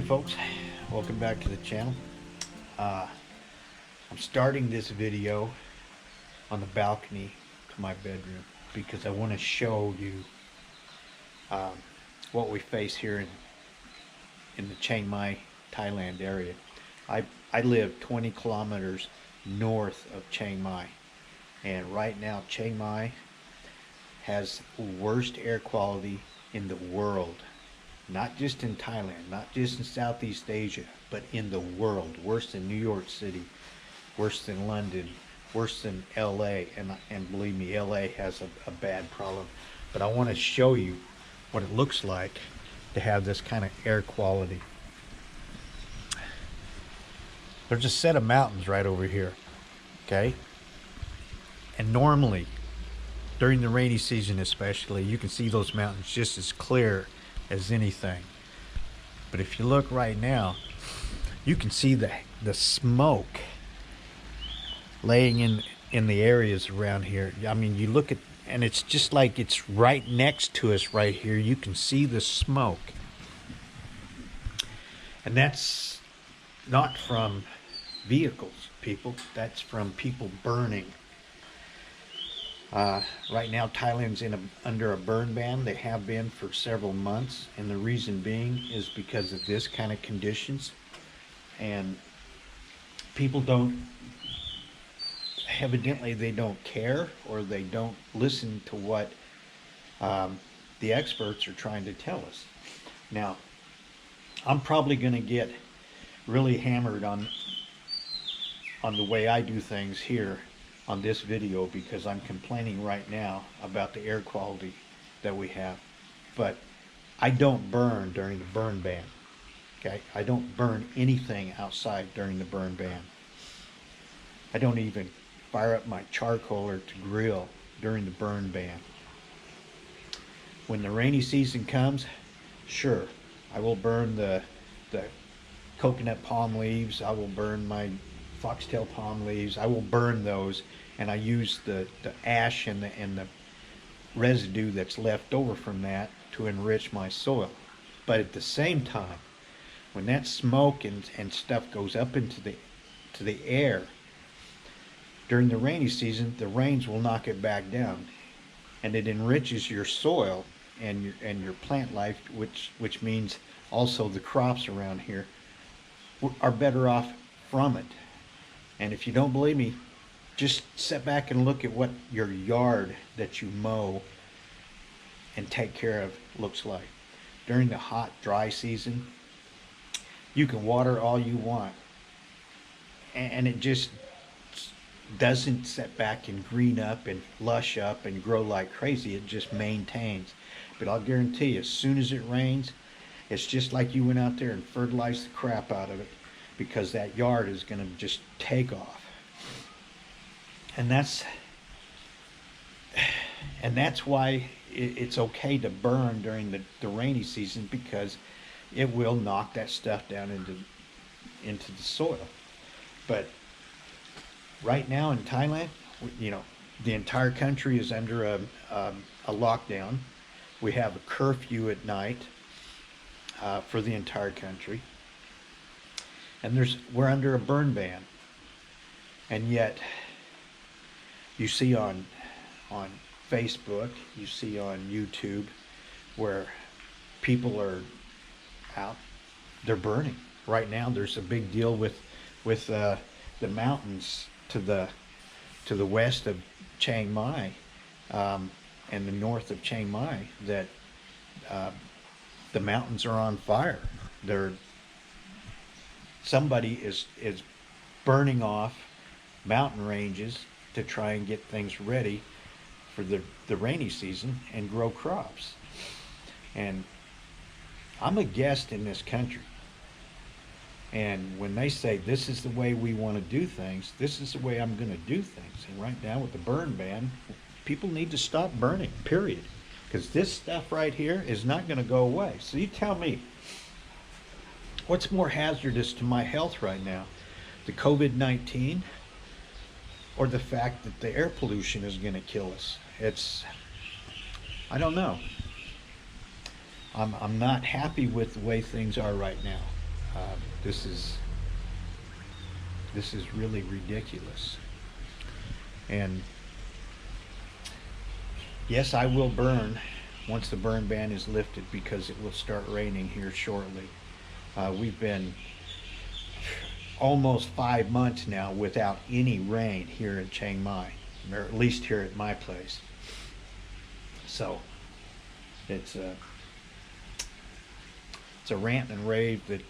folks, welcome back to the channel. I'm starting this video on the balcony to my bedroom because I want to show you what we face here in the Chiang Mai, Thailand area. I live 20 kilometers north of Chiang Mai, and right now Chiang Mai has worst air quality in the world. Not just in Thailand, not just in Southeast Asia, but in the world. Worse than New York City, worse than London, worse than LA. And believe me, LA has a bad problem. But I want to show you what it looks like to have this kind of air quality. There's a set of mountains right over here, okay? And normally, during the rainy season especially, you can see those mountains just as clear as anything. But if you look right now, you can see the smoke laying in the areas around here. I mean, you look at, and it's just like it's right next to us right here. You can see the smoke. And that's not from vehicles, people. That's from people burning. Right now, Thailand's under a burn ban. They have been for several months, and the reason being is because of this kind of conditions. And people don't, evidently they don't care, or they don't listen to what the experts are trying to tell us. Now, I'm probably going to get really hammered on the way I do things here on this video, because I'm complaining right now about the air quality that we have. But I don't burn during the burn ban. Okay, I don't burn anything outside during the burn ban. I don't even fire up my charcoaler to grill during the burn ban. When the rainy season comes, sure, I will burn the coconut palm leaves. I will burn my foxtail palm leaves. I will burn those, and I use the ash and the residue that's left over from that to enrich my soil. But at the same time, when that smoke and stuff goes up into the air during the rainy season, the rains will knock it back down, and it enriches your soil and your plant life, which means also the crops around here are better off from it. And if you don't believe me, just sit back and look at what your yard that you mow and take care of looks like. During the hot, dry season, you can water all you want, and it just doesn't sit back and green up and lush up and grow like crazy. It just maintains. But I'll guarantee you, as soon as it rains, it's just like you went out there and fertilized the crap out of it, because that yard is going to just take off. And that's why it's okay to burn during the rainy season, because it will knock that stuff down into the soil. But right now in Thailand, you know, the entire country is under a lockdown. We have a curfew at night for the entire country. And we're under a burn ban. And yet, you see on Facebook, you see on YouTube, where people are out, they're burning. Right now, there's a big deal with the mountains to the west of Chiang Mai and the north of Chiang Mai, that the mountains are on fire. Somebody is burning off mountain ranges to try and get things ready for the rainy season and grow crops. And I'm a guest in this country, and when they say this is the way we want to do things, this is the way I'm going to do things. And right now with the burn ban, people need to stop burning, period, because this stuff right here is not going to go away. So you tell me, what's more hazardous to my health right now? The COVID-19 or the fact that the air pollution is going to kill us? I don't know. I'm not happy with the way things are right now. This is really ridiculous. And yes, I will burn once the burn ban is lifted, because it will start raining here shortly. We've been almost 5 months now without any rain here in Chiang Mai, or at least here at my place. So it's a rant and rave that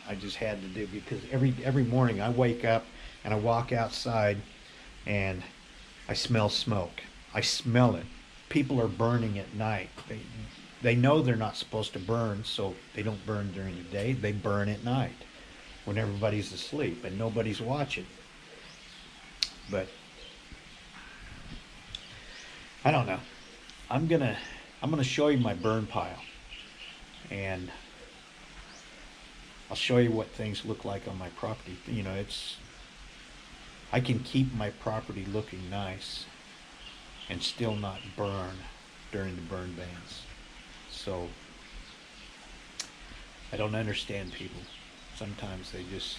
I just had to do, because every morning I wake up and I walk outside and I smell smoke. I smell it. People are burning at night. They know they're not supposed to burn, so they don't burn during the day. They burn at night when everybody's asleep and nobody's watching. But I don't know. I'm gonna show you my burn pile, and I'll show you what things look like on my property. You know, I can keep my property looking nice and still not burn during the burn bans. So I don't understand people. Sometimes they just,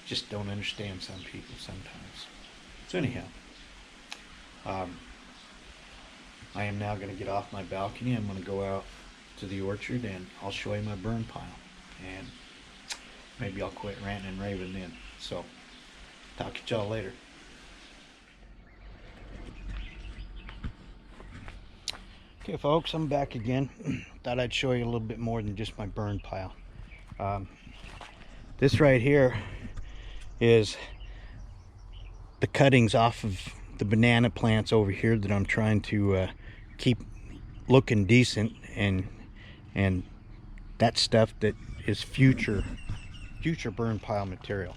just don't understand some people sometimes. So anyhow, I am now going to get off my balcony. I'm going to go out to the orchard and I'll show you my burn pile. And maybe I'll quit ranting and raving then. So, talk to y'all later. Okay, folks, I'm back again. Thought I'd show you a little bit more than just my burn pile. This right here is the cuttings off of the banana plants over here that I'm trying to keep looking decent, and that stuff that is future burn pile material.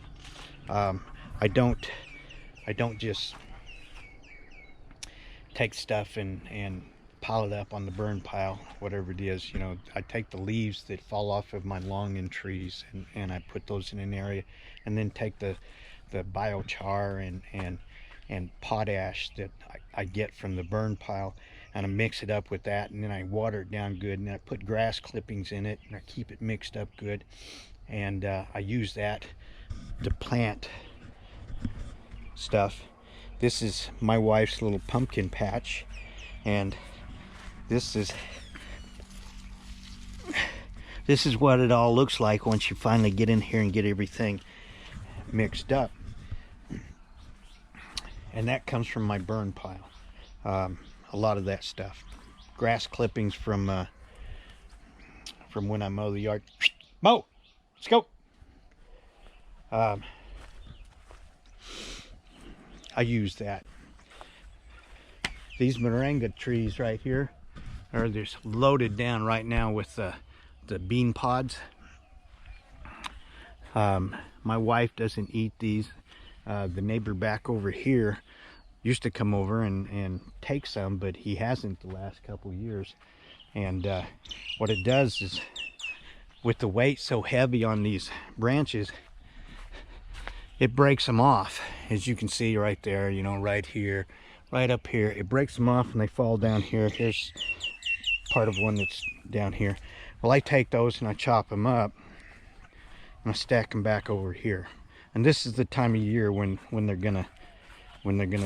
I don't just take stuff and pile it up on the burn pile, whatever it is. I take the leaves that fall off of my longan trees and I put those in an area, and then take the biochar and potash that I get from the burn pile, and I mix it up with that, and then I water it down good, and then I put grass clippings in it and I keep it mixed up good, and I use that to plant stuff. This is my wife's little pumpkin patch, and this is what it all looks like once you finally get in here and get everything mixed up. And that comes from my burn pile. A lot of that stuff, grass clippings from when I mow the yard. Mow, let's go. I use that. These moringa trees right here are just loaded down right now with the bean pods. My wife doesn't eat these. The neighbor back over here used to come over and take some, but he hasn't the last couple years. And what it does is, with the weight so heavy on these branches, it breaks them off, as you can see right there, right here, right up here. It breaks them off and they fall down here. Here's part of one that's down here. Well, I take those and I chop them up and I stack them back over here. And this is the time of year when they're gonna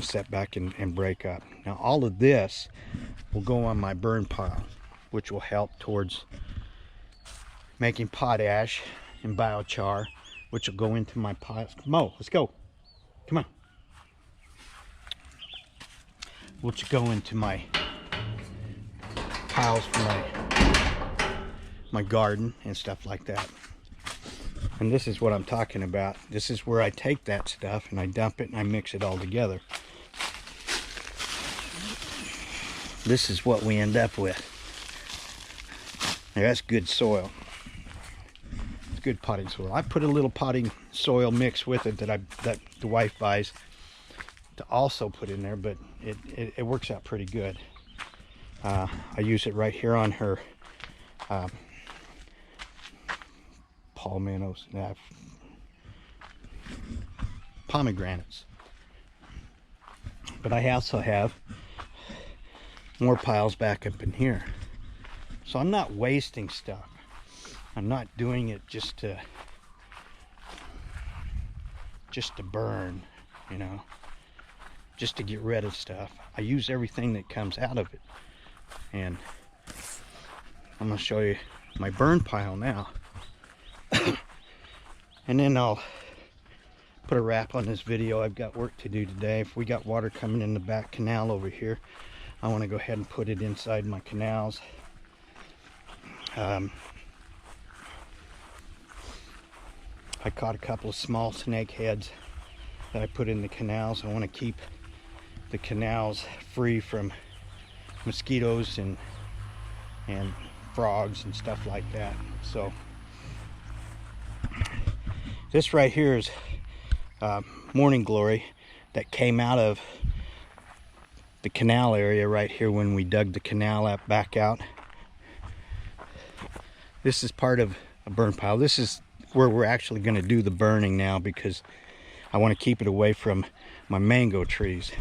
set back and break up. Now all of this will go on my burn pile, which will help towards making potash and biochar, which will go into my piles. Come on, let's go. Come on. Which will go into my piles for my garden and stuff like that. And this is what I'm talking about. This is where I take that stuff and I dump it and I mix it all together. This is what we end up with. Now, that's good soil. It's good potting soil. I put a little potting soil mix with it that the wife buys to also put in there, but it works out pretty good. I use it right here on her pomegranates. But I also have more piles back up in here. So I'm not wasting stuff. I'm not doing it just to burn, you know, just to get rid of stuff. I use everything that comes out of it. And I'm going to show you my burn pile now. And then I'll put a wrap on this video. I've got work to do today. If we got water coming in the back canal over here, I want to go ahead and put it inside my canals. I caught a couple of small snake heads that I put in the canals. I want to keep the canals free from mosquitoes and frogs and stuff like that. So this right here is morning glory that came out of the canal area right here when we dug the canal up back out. This is part of a burn pile. This is where we're actually going to do the burning now, because I want to keep it away from my mango trees.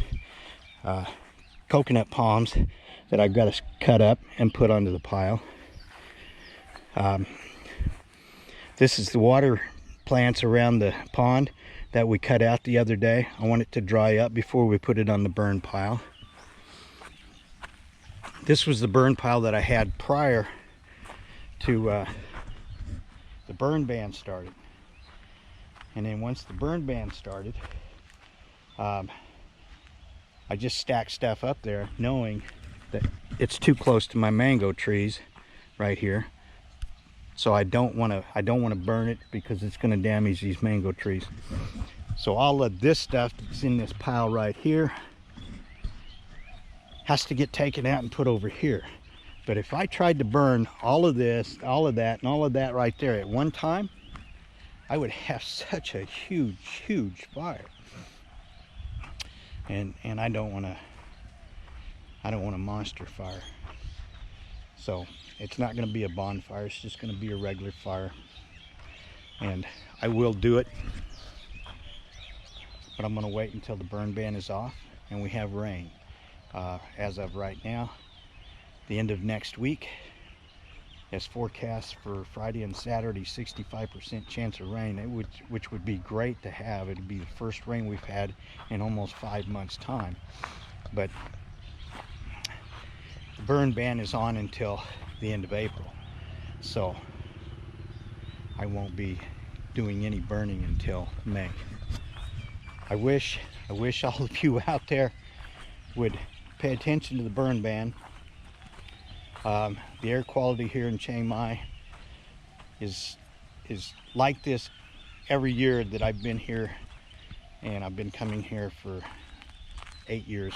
Coconut palms that I've got to cut up and put onto the pile. This is the water plants around the pond that we cut out the other day. I want it to dry up before we put it on the burn pile. This was the burn pile that I had prior to the burn ban started. And then once the burn ban started, I just stacked stuff up there knowing that it's too close to my mango trees right here. So I don't want to burn it because it's going to damage these mango trees. So all of this stuff that's in this pile right here has to get taken out and put over here. But if I tried to burn all of this, all of that, and all of that right there at one time, I would have such a huge fire. And I don't want a monster fire. So it's not going to be a bonfire. It's just going to be a regular fire. And I will do it, but I'm going to wait until the burn ban is off and we have rain. As of right now, the end of next week is forecast for Friday and Saturday, 65% chance of rain, which would be great to have. It'd be the first rain we've had in almost 5 months' time. But the burn ban is on until the end of April, so I won't be doing any burning until May. I wish all of you out there would pay attention to the burn ban. The air quality here in Chiang Mai is like this every year that I've been here, and I've been coming here for 8 years.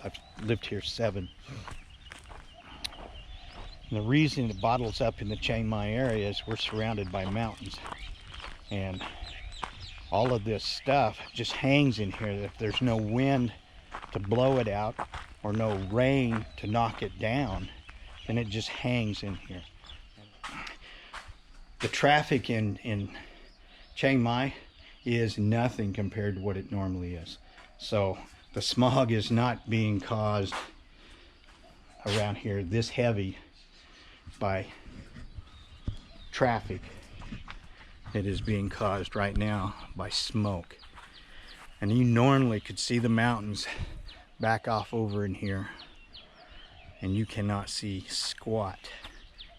I've lived here 7. And the reason it bottles up in the Chiang Mai area is we're surrounded by mountains, and all of this stuff just hangs in here. If there's no wind to blow it out or no rain to knock it down, then it just hangs in here. The traffic in Chiang Mai is nothing compared to what it normally is. So the smog is not being caused around here this heavy by traffic. It is being caused right now by smoke. And you normally could see the mountains back off over in here, and you cannot see squat.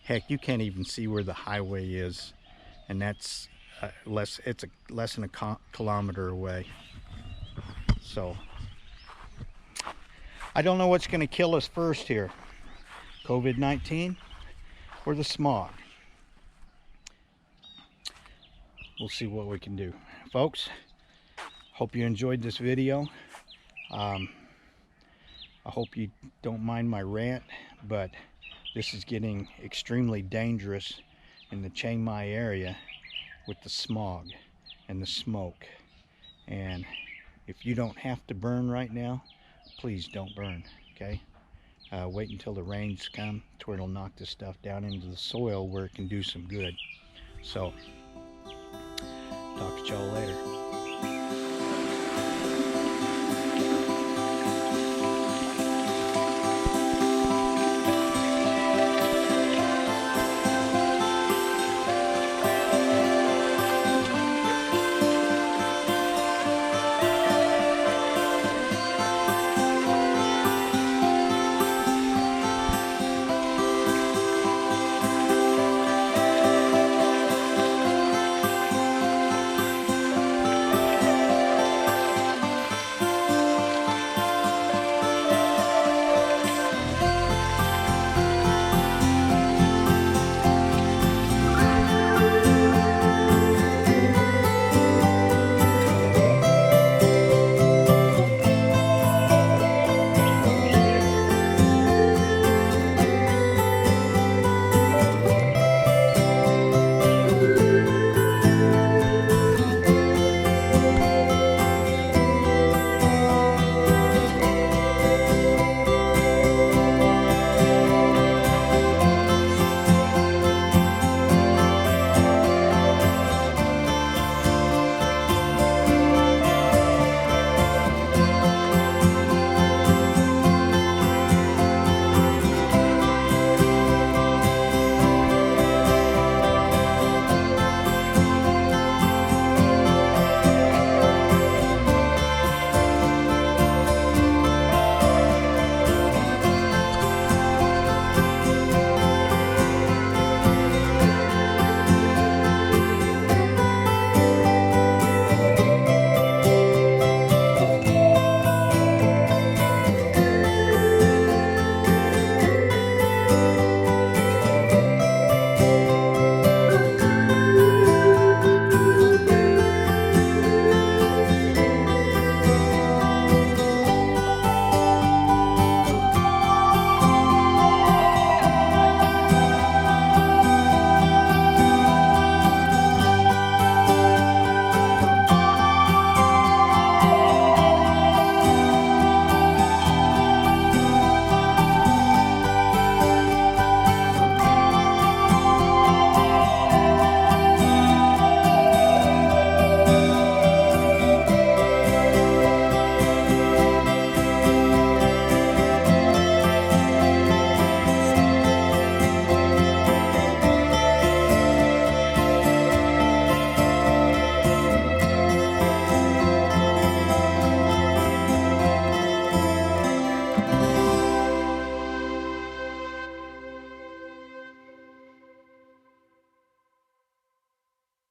Heck, you can't even see where the highway is, and that's less than a kilometer away. So I don't know what's going to kill us first here, COVID-19 or the smog. We'll see what we can do. Folks, hope you enjoyed this video. I hope you don't mind my rant, but this is getting extremely dangerous in the Chiang Mai area with the smog and the smoke. And if you don't have to burn right now, please don't burn, okay? Wait until the rains come to where it'll knock this stuff down into the soil where it can do some good. So, talk to y'all later.